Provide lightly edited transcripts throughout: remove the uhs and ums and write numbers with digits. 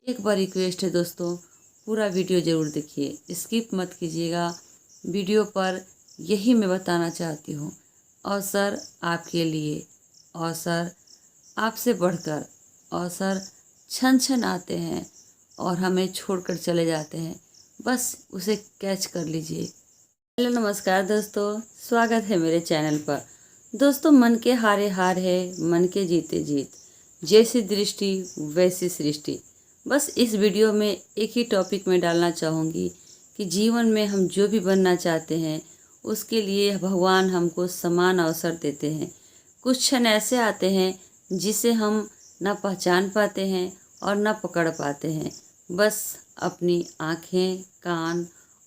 एक बार रिक्वेस्ट है दोस्तों, पूरा वीडियो ज़रूर देखिए, स्किप मत कीजिएगा। वीडियो पर यही मैं बताना चाहती हूँ, अवसर आपके लिए, अवसर आपसे बढ़कर, अवसर क्षण क्षण आते हैं और हमें छोड़कर चले जाते हैं। बस उसे कैच कर लीजिए। हेलो नमस्कार दोस्तों, स्वागत है मेरे चैनल पर। दोस्तों, मन के हारे हार है, मन के जीते जीत, जैसी दृष्टि वैसी सृष्टि। बस इस वीडियो में एक ही टॉपिक में डालना चाहूँगी कि जीवन में हम जो भी बनना चाहते हैं उसके लिए भगवान हमको समान अवसर देते हैं। कुछ क्षण ऐसे आते हैं जिसे हम ना पहचान पाते हैं और ना पकड़ पाते हैं। बस अपनी आँखें, कान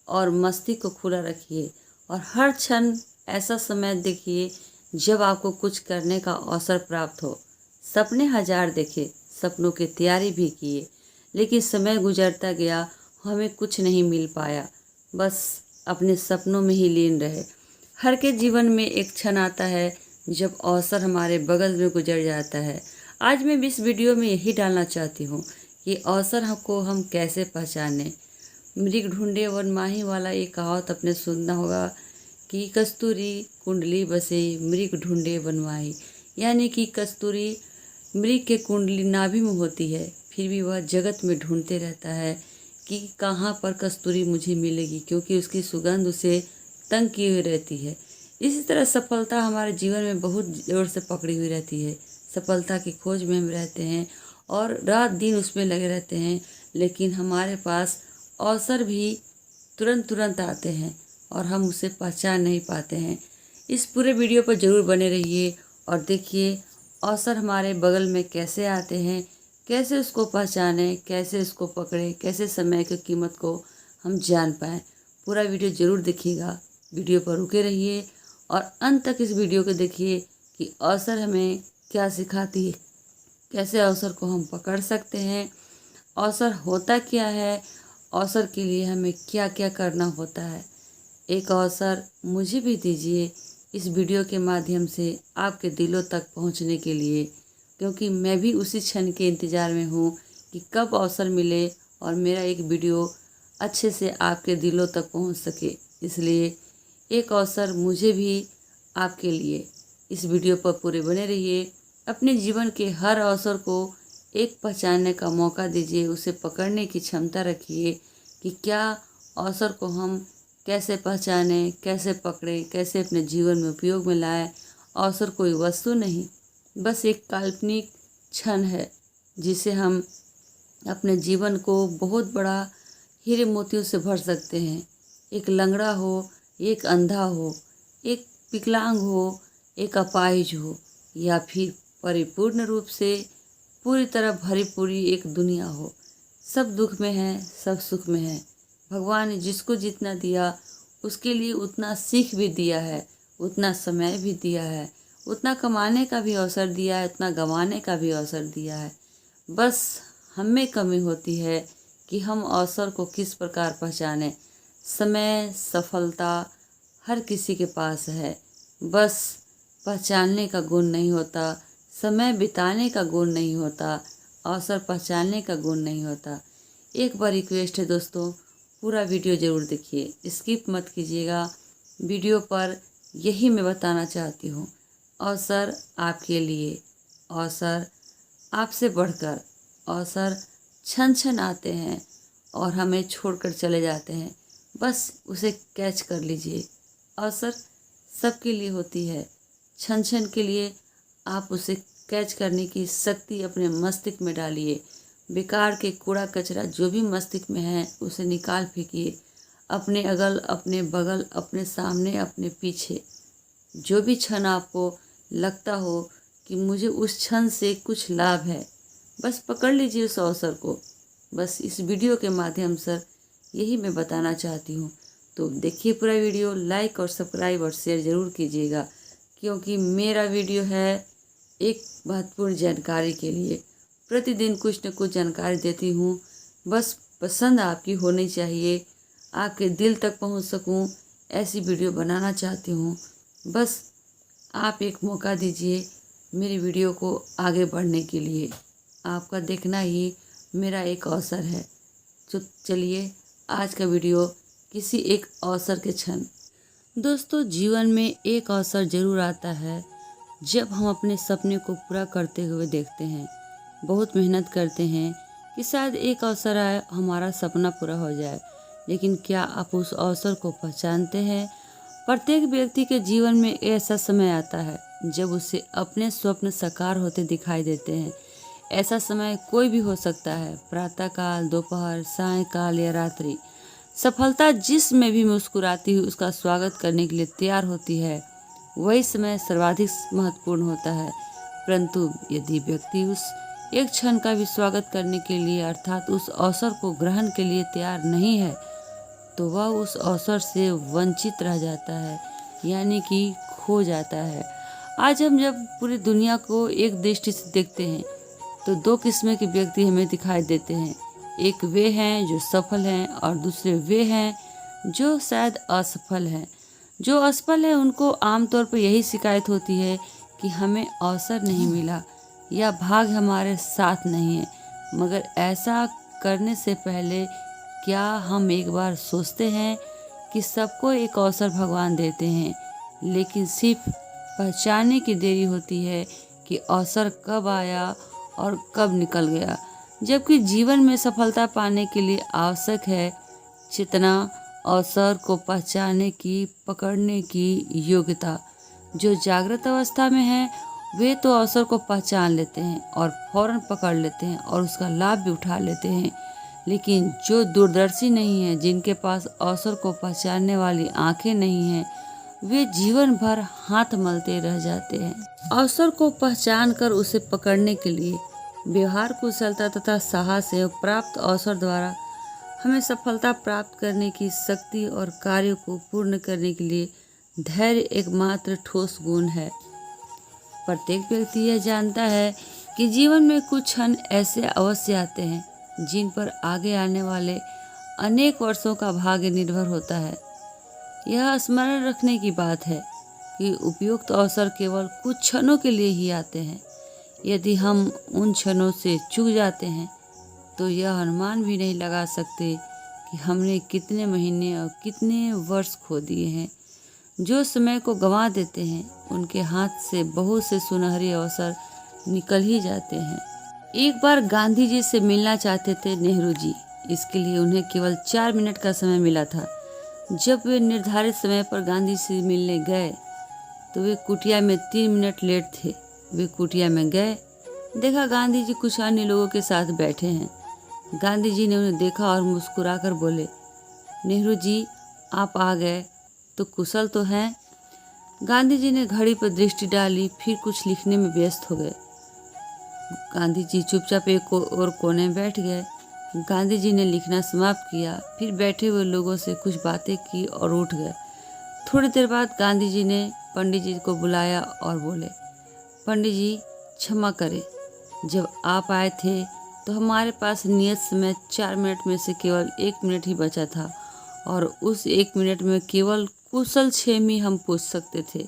और मस्तिष्क को खुला रखिए और हर क्षण ऐसा समय देखिए जब आपको कुछ करने का अवसर प्राप्त हो। सपने हजार देखे, सपनों की तैयारी भी किए, लेकिन समय गुजरता गया, हमें कुछ नहीं मिल पाया। बस अपने सपनों में ही लीन रहे। हर के जीवन में एक क्षण आता है जब अवसर हमारे बगल में गुजर जाता है। आज मैं इस वीडियो में यही डालना चाहती हूँ कि अवसर को हम कैसे पहचानें। मृग ढूंढे वन माही वाला ये कहावत आपने सुना होगा कि कस्तूरी कुंडली बसे मृग ढूंढे वन माही, यानी कि कस्तूरी मृग के कुंडली नाभि में होती है, फिर भी वह जगत में ढूंढते रहता है कि कहाँ पर कस्तूरी मुझे मिलेगी, क्योंकि उसकी सुगंध उसे तंग किए हुए रहती है। इसी तरह सफलता हमारे जीवन में बहुत ज़ोर से पकड़ी हुई रहती है। सफलता की खोज में हम रहते हैं और रात दिन उसमें लगे रहते हैं, लेकिन हमारे पास अवसर भी तुरंत तुरंत आते हैं और हम उसे पहचान नहीं पाते हैं। इस पूरे वीडियो पर ज़रूर बने रहिए और देखिए अवसर हमारे बगल में कैसे आते हैं, कैसे उसको पहचानें, कैसे उसको पकड़ें, कैसे समय की कीमत को हम जान पाएँ। पूरा वीडियो ज़रूर देखिएगा, वीडियो पर रुके रहिए और अंत तक इस वीडियो को देखिए कि अवसर हमें क्या सिखाती है, कैसे अवसर को हम पकड़ सकते हैं, अवसर होता क्या है, अवसर के लिए हमें क्या क्या करना होता है। एक अवसर मुझे भी दीजिए इस वीडियो के माध्यम से आपके दिलों तक पहुंचने के लिए, क्योंकि मैं भी उसी क्षण के इंतज़ार में हूं कि कब अवसर मिले और मेरा एक वीडियो अच्छे से आपके दिलों तक पहुंच सके। इसलिए एक अवसर मुझे भी आपके लिए। इस वीडियो पर पूरे बने रहिए। अपने जीवन के हर अवसर को एक पहचानने का मौका दीजिए, उसे पकड़ने की क्षमता रखिए कि क्या अवसर को हम कैसे पहचानें, कैसे पकड़ें, कैसे अपने जीवन में उपयोग में लाएं। अवसर कोई वस्तु नहीं, बस एक काल्पनिक क्षण है जिसे हम अपने जीवन को बहुत बड़ा हीरे मोतियों से भर सकते हैं। एक लंगड़ा हो, एक अंधा हो, एक विकलांग हो, एक अपाहिज हो, या फिर परिपूर्ण रूप से पूरी तरह भरी पूरी एक दुनिया हो। सब दुख में है, सब सुख में है। भगवान ने जिसको जितना दिया उसके लिए उतना सीख भी दिया है, उतना समय भी दिया है, उतना कमाने का भी अवसर दिया है, उतना गंवाने का भी अवसर दिया है। बस हमें कमी होती है कि हम अवसर को किस प्रकार पहचानें। समय, सफलता हर किसी के पास है, बस पहचानने का गुण नहीं होता, समय बिताने का गुण नहीं होता, अवसर पहचानने का गुण नहीं होता। एक बार रिक्वेस्ट है दोस्तों, पूरा वीडियो ज़रूर देखिए, स्किप मत कीजिएगा। वीडियो पर यही मैं बताना चाहती हूँ, अवसर आपके लिए, अवसर आपसे बढ़कर, अवसर क्षण क्षण आते हैं और हमें छोड़कर चले जाते हैं। बस उसे कैच कर लीजिए। अवसर सबके लिए होती है, क्षण क्षण के लिए आप उसे कैच करने की शक्ति अपने मस्तिष्क में डालिए। बेकार के कूड़ा कचरा जो भी मस्तिष्क में है उसे निकाल फेंकिए। अपने अगल, अपने बगल, अपने सामने, अपने पीछे जो भी क्षण आपको लगता हो कि मुझे उस क्षण से कुछ लाभ है, बस पकड़ लीजिए उस अवसर को। बस इस वीडियो के माध्यम से यही मैं बताना चाहती हूँ। तो देखिए पूरा वीडियो, लाइक और सब्सक्राइब और शेयर ज़रूर कीजिएगा, क्योंकि मेरा वीडियो है एक महत्वपूर्ण जानकारी के लिए। प्रतिदिन कुछ न कुछ जानकारी देती हूँ, बस पसंद आपकी होनी चाहिए, आपके दिल तक पहुँच सकूँ, ऐसी वीडियो बनाना चाहती हूँ। बस आप एक मौका दीजिए मेरी वीडियो को आगे बढ़ने के लिए। आपका देखना ही मेरा एक अवसर है। तो चलिए आज का वीडियो किसी एक अवसर के क्षण। दोस्तों, जीवन में एक अवसर जरूर आता है जब हम अपने सपने को पूरा करते हुए देखते हैं, बहुत मेहनत करते हैं कि शायद एक अवसर आए हमारा सपना पूरा हो जाए। लेकिन क्या आप उस अवसर को पहचानते हैं? प्रत्येक व्यक्ति के जीवन में ऐसा समय आता है जब उसे अपने स्वप्न साकार होते दिखाई देते हैं। ऐसा समय कोई भी हो सकता है, प्रातःकाल, दोपहर, सायंकाल या रात्रि। सफलता जिस में भी मुस्कुराती हुई उसका स्वागत करने के लिए तैयार होती है, वही समय सर्वाधिक महत्वपूर्ण होता है। परंतु यदि व्यक्ति उस एक क्षण का भी स्वागत करने के लिए अर्थात उस अवसर को ग्रहण के लिए तैयार नहीं है, तो वह उस अवसर से वंचित रह जाता है, यानी कि खो जाता है। आज हम जब पूरी दुनिया को एक दृष्टि से देखते हैं तो दो किस्म के व्यक्ति हमें दिखाई देते हैं। एक वे हैं जो सफल हैं और दूसरे वे हैं जो शायद असफल हैं। जो असफल है उनको आमतौर पर यही शिकायत होती है कि हमें अवसर नहीं मिला या भाग्य हमारे साथ नहीं है। मगर ऐसा करने से पहले क्या हम एक बार सोचते हैं कि सबको एक अवसर भगवान देते हैं, लेकिन सिर्फ पहचानने की देरी होती है कि अवसर कब आया और कब निकल गया। जबकि जीवन में सफलता पाने के लिए आवश्यक है चेतना, अवसर को पहचानने की, पकड़ने की योग्यता। जो जागृत अवस्था में है वे तो अवसर को पहचान लेते हैं और फौरन पकड़ लेते हैं और उसका लाभ भी उठा लेते हैं। लेकिन जो दूरदर्शी नहीं है, जिनके पास अवसर को पहचानने वाली आंखें नहीं हैं, वे जीवन भर हाथ मलते रह जाते हैं। अवसर को पहचान कर उसे पकड़ने के लिए व्यवहार कुशलता तथा साहस एवं प्राप्त अवसर द्वारा हमें सफलता प्राप्त करने की शक्ति और कार्यों को पूर्ण करने के लिए धैर्य एकमात्र ठोस गुण है। प्रत्येक व्यक्ति यह जानता है कि जीवन में कुछ क्षण ऐसे अवश्य आते हैं जिन पर आगे आने वाले अनेक वर्षों का भाग्य निर्भर होता है। यह स्मरण रखने की बात है कि उपयुक्त अवसर केवल कुछ क्षणों के लिए ही आते हैं। यदि हम उन क्षणों से चूक जाते हैं तो यह अनुमान भी नहीं लगा सकते कि हमने कितने महीने और कितने वर्ष खो दिए हैं। जो समय को गंवा देते हैं उनके हाथ से बहुत से सुनहरे अवसर निकल ही जाते हैं। एक बार गांधी जी से मिलना चाहते थे नेहरू जी। इसके लिए उन्हें केवल 4 मिनट का समय मिला था। जब वे निर्धारित समय पर गांधी से मिलने गए तो वे कुटिया में 3 मिनट लेट थे। वे कुटिया में गए, देखा गांधी जी कुछ अन्य लोगों के साथ बैठे हैं। गांधी जी ने उन्हें देखा और मुस्कुराकर बोले, नेहरू जी आप आ गए तो कुशल तो हैं? गांधी जी ने घड़ी पर दृष्टि डाली, फिर कुछ लिखने में व्यस्त हो गए। गांधी जी चुपचाप एक और कोने में बैठ गए। गांधी जी ने लिखना समाप्त किया, फिर बैठे हुए लोगों से कुछ बातें की और उठ गए। थोड़ी देर बाद गांधी जी ने पंडित जी को बुलाया और बोले, पंडित जी क्षमा करें, जब आप आए थे तो हमारे पास नियत समय 4 मिनट में से केवल 1 मिनट ही बचा था और उस 1 मिनट में केवल कुशल क्षेम ही हम पूछ सकते थे।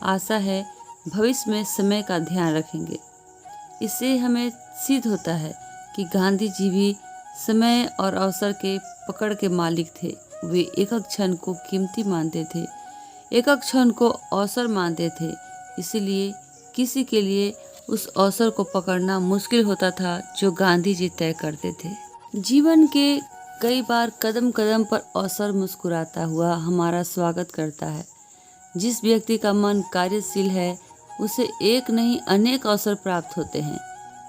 आशा है भविष्य में समय का ध्यान रखेंगे। इससे हमें सिद्ध होता है कि गांधी जी भी समय और अवसर के पकड़ के मालिक थे। वे एक क्षण को कीमती मानते थे, एक क्षण को अवसर मानते थे। इसीलिए किसी के लिए उस अवसर को पकड़ना मुश्किल होता था जो गांधी जी तय करते थे। जीवन के कई बार कदम कदम पर अवसर मुस्कुराता हुआ हमारा स्वागत करता है। जिस व्यक्ति का मन कार्यशील है उसे एक नहीं अनेक अवसर प्राप्त होते हैं।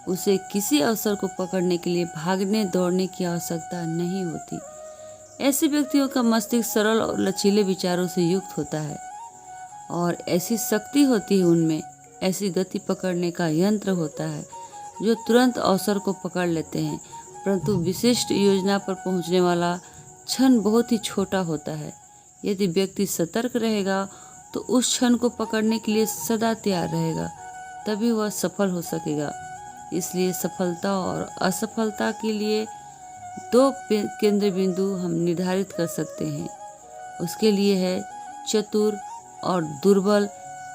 उसे किसी अवसर को पकड़ने के लिए भागने दौड़ने की आवश्यकता नहीं होती। ऐसे व्यक्तियों का मस्तिष्क सरल और लचीले विचारों से युक्त होता है और ऐसी शक्ति होती है उनमें, ऐसी गति पकड़ने का यंत्र होता है जो तुरंत अवसर को पकड़ लेते हैं। परंतु विशिष्ट योजना पर पहुंचने वाला क्षण बहुत ही छोटा होता है। यदि व्यक्ति सतर्क रहेगा तो उस क्षण को पकड़ने के लिए सदा तैयार रहेगा, तभी वह सफल हो सकेगा। इसलिए सफलता और असफलता के लिए 2 केंद्र बिंदु हम निर्धारित कर सकते हैं। उसके लिए है चतुर और दुर्बल।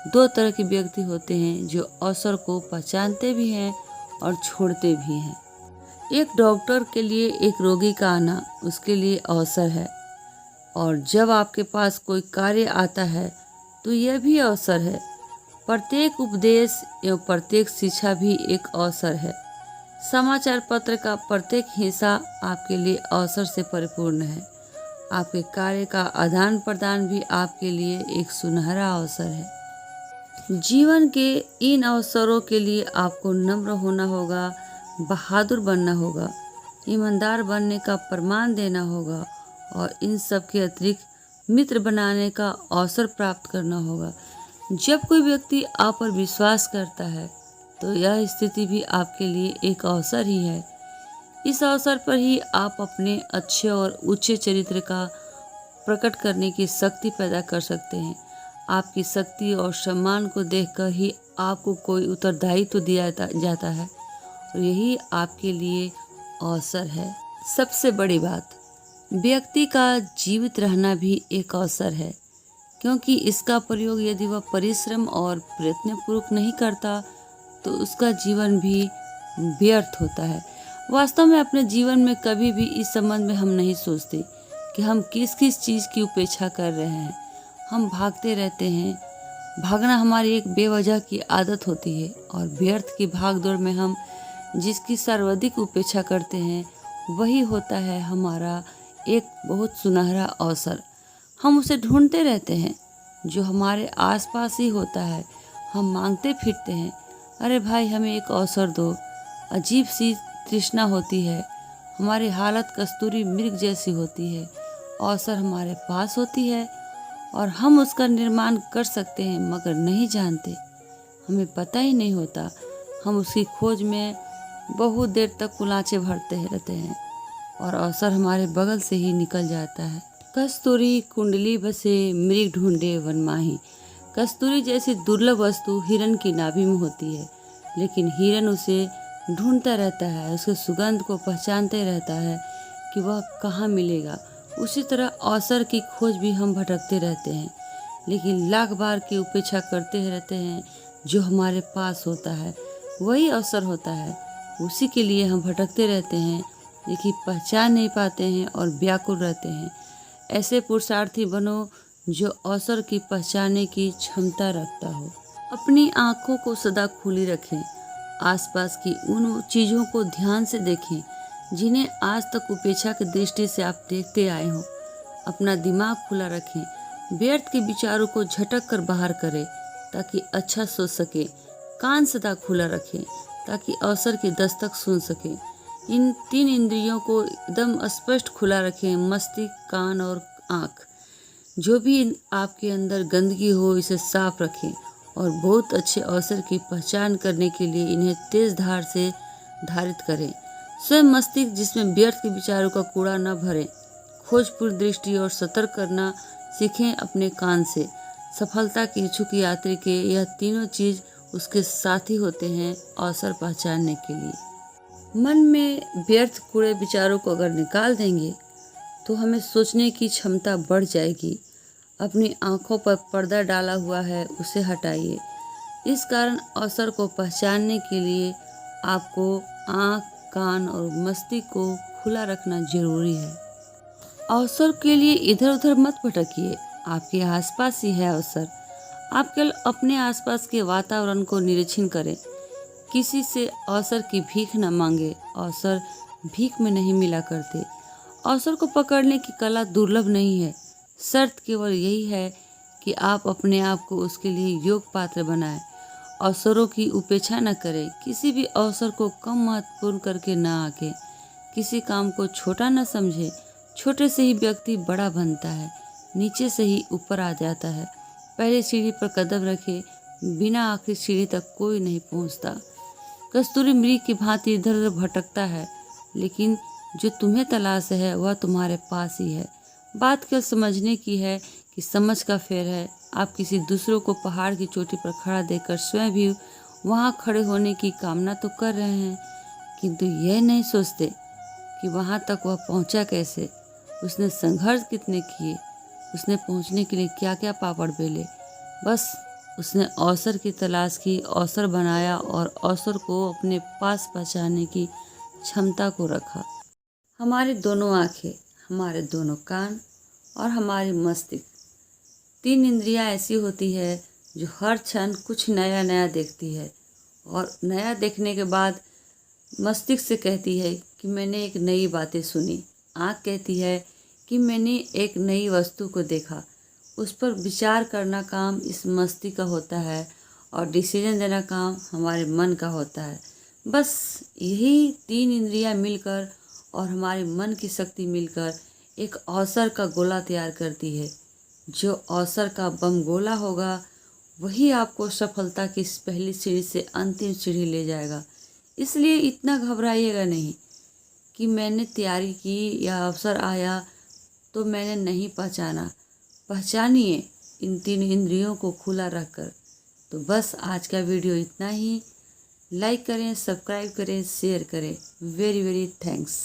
2 तरह के व्यक्ति होते हैं जो अवसर को पहचानते भी हैं और छोड़ते भी हैं। एक डॉक्टर के लिए एक रोगी का आना उसके लिए अवसर है, और जब आपके पास कोई कार्य आता है तो यह भी अवसर है। प्रत्येक उपदेश एवं प्रत्येक शिक्षा भी एक अवसर है। समाचार पत्र का प्रत्येक हिस्सा आपके लिए अवसर से परिपूर्ण है। आपके कार्य का आदान प्रदान भी आपके लिए एक सुनहरा अवसर है। जीवन के इन अवसरों के लिए आपको नम्र होना होगा, बहादुर बनना होगा, ईमानदार बनने का प्रमाण देना होगा और इन सब के अतिरिक्त मित्र बनाने का अवसर प्राप्त करना होगा। जब कोई व्यक्ति आप पर विश्वास करता है तो यह स्थिति भी आपके लिए एक अवसर ही है। इस अवसर पर ही आप अपने अच्छे और उच्च चरित्र का प्रकट करने की शक्ति पैदा कर सकते हैं। आपकी शक्ति और सम्मान को देखकर ही आपको कोई उत्तरदायित्व दिया जाता है और यही आपके लिए अवसर है। सबसे बड़ी बात, व्यक्ति का जीवित रहना भी एक अवसर है, क्योंकि इसका प्रयोग यदि वह परिश्रम और प्रयत्नपूर्वक नहीं करता तो उसका जीवन भी व्यर्थ होता है। वास्तव में अपने जीवन में कभी भी इस संबंध में हम नहीं सोचते कि हम किस किस चीज़ की उपेक्षा कर रहे हैं। हम भागते रहते हैं। भागना हमारी एक बेवजह की आदत होती है और व्यर्थ की भागदौड़ में हम जिसकी सर्वाधिक उपेक्षा करते हैं वही होता है हमारा एक बहुत सुनहरा अवसर। हम उसे ढूंढते रहते हैं जो हमारे आसपास ही होता है। हम मांगते फिरते हैं, अरे भाई हमें एक अवसर दो। अजीब सी तृष्णा होती है। हमारी हालत कस्तूरी मृग जैसी होती है। अवसर हमारे पास होती है और हम उसका निर्माण कर सकते हैं, मगर नहीं जानते। हमें पता ही नहीं होता। हम उसकी खोज में बहुत देर तक कुलांचे भरते रहते हैं और अवसर हमारे बगल से ही निकल जाता है। कस्तूरी कुंडली बसे मृग ढूंढे वन माही। कस्तूरी जैसी दुर्लभ वस्तु हिरन की नाभि में होती है, लेकिन हिरन उसे ढूंढता रहता है, उसके सुगंध को पहचानते रहता है कि वह कहाँ मिलेगा। उसी तरह अवसर की खोज भी हम भटकते रहते हैं, लेकिन लाख बार की उपेक्षा करते रहते हैं। जो हमारे पास होता है वही अवसर होता है, उसी के लिए हम भटकते रहते हैं, लेकिन पहचान नहीं पाते हैं और व्याकुल रहते हैं। ऐसे पुरुषार्थी बनो जो अवसर की पहचानने की क्षमता रखता हो। अपनी आँखों को सदा खुली रखें। आसपास की उन चीज़ों को ध्यान से देखें जिन्हें आज तक उपेक्षा की दृष्टि से आप देखते आए हो। अपना दिमाग खुला रखें। व्यर्थ के विचारों को झटक कर बाहर करें ताकि अच्छा सोच सके। कान सदा खुला रखें ताकि अवसर की दस्तक सुन सके। इन 3 इंद्रियों को एकदम स्पष्ट खुला रखें, मस्तिष्क, कान और आँख। जो भी आपके अंदर गंदगी हो इसे साफ रखें और बहुत अच्छे अवसर की पहचान करने के लिए इन्हें तेज धार से धारित करें। स्वयं मस्तिष्क जिसमें व्यर्थ के विचारों का कूड़ा न भरें। खोजपूर्ण दृष्टि और सतर्क करना सीखें अपने कान से। सफलता के इच्छुक यात्री के यह तीनों चीज़ उसके साथी होते हैं अवसर पहचानने के लिए। मन में व्यर्थ कूड़े विचारों को अगर निकाल देंगे तो हमें सोचने की क्षमता बढ़ जाएगी। अपनी आँखों पर पर्दा डाला हुआ है उसे हटाइए। इस कारण अवसर को पहचानने के लिए आपको आँख, कान और मस्तिष्क को खुला रखना जरूरी है। अवसर के लिए इधर उधर मत भटकिए, आपके आसपास ही है अवसर। आप केवल अपने आसपास के वातावरण को निरीक्षण करें। किसी से अवसर की भीख न मांगे। अवसर भीख में नहीं मिला करते। अवसर को पकड़ने की कला दुर्लभ नहीं है। शर्त केवल यही है कि आप अपने आप को उसके लिए योग्य पात्र बनाएं। अवसरों की उपेक्षा न करें। किसी भी अवसर को कम महत्वपूर्ण करके न आंकें। किसी काम को छोटा न समझें। छोटे से ही व्यक्ति बड़ा बनता है, नीचे से ही ऊपर आ जाता है। पहले सीढ़ी पर कदम रखे, बिना आखिरी सीढ़ी तक कोई नहीं पहुंचता। कस्तूरी मृग की भांति इधर उधर भटकता है, लेकिन जो तुम्हें तलाश है वह तुम्हारे पास ही है। बात केवल समझने की है कि समझ का फेर है। आप किसी दूसरों को पहाड़ की चोटी पर खड़ा देखकर स्वयं भी वहां खड़े होने की कामना तो कर रहे हैं, किंतु यह नहीं सोचते कि वहां तक वह पहुंचा कैसे, उसने संघर्ष कितने किए, उसने पहुंचने के लिए क्या क्या पापड़ बेले। बस उसने अवसर की तलाश की, अवसर बनाया और अवसर को अपने पास पहुंचाने की क्षमता को रखा। हमारी दोनों आँखें, हमारे दोनों कान और हमारी मस्तिष्क, 3 इंद्रियां ऐसी होती है जो हर क्षण कुछ नया नया देखती है और नया देखने के बाद मस्तिष्क से कहती है कि मैंने एक नई बातें सुनी। आँख कहती है कि मैंने एक नई वस्तु को देखा। उस पर विचार करना काम इस मस्तिष्क का होता है और डिसीजन देना काम हमारे मन का होता है। बस यही 3 इंद्रियां मिलकर और हमारे मन की शक्ति मिलकर एक अवसर का गोला तैयार करती है। जो अवसर का बम गोला होगा वही आपको सफलता की इस पहली सीढ़ी से अंतिम सीढ़ी ले जाएगा। इसलिए इतना घबराइएगा नहीं कि मैंने तैयारी की या अवसर आया तो मैंने नहीं पहचाना। पहचानिए इन 3 इंद्रियों को खुला रखकर। तो बस आज का वीडियो इतना ही। लाइक करें, सब्सक्राइब करें, शेयर करें। Very very thanks.